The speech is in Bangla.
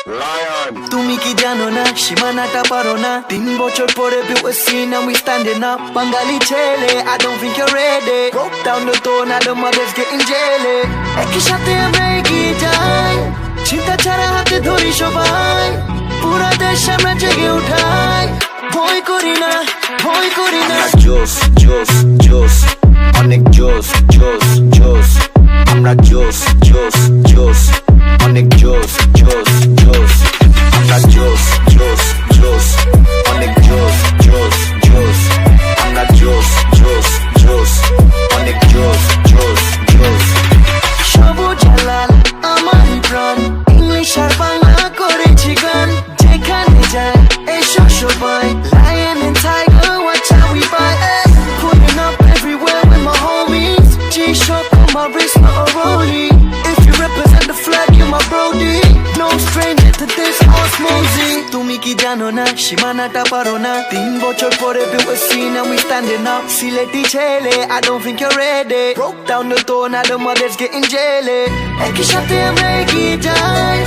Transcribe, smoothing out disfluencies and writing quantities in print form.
তুমি কি জানো না সীমানাটা পারো না 3 বছর পরে built a scene and we standing up বাঙালি ছেলে I don't think you're ready broke down the door now the mothers getting jelly একই সাথে আমরা এগিয়ে যাই চিন্তা ছাড়া হাতে ধরি সবাই পুরা দেশ আমরা জেগে উঠাই ভয় করি না জোস জোস জোস অনেক জোস জোস জোস আমরা জোস জোস জোস অনেক জোস জোস জোস আমরা জোস জোস জোস অনেক জোস জোস জোস আমরা জোস জোস জোস অনেক জোস জোস জোস সবুজ লাল আমার প্রাণ ইংলিশ আর বাংলা করেছি গান যেখানে যাই এসো সবাই lion and tiger watch how we fight pulling up everywhere with my homies G-Shock on my wrist not a rollie if you represent the flag you're my brody no stranger to this osmosis তুমি কি জানো না সীমানাটা পারো না 3 বছর পরে built a scene and we standing up Sylheti ছেলে I don't think you're ready broke down the door now the mothers getting jelly একই সাথে আমরা এগিয়ে যাই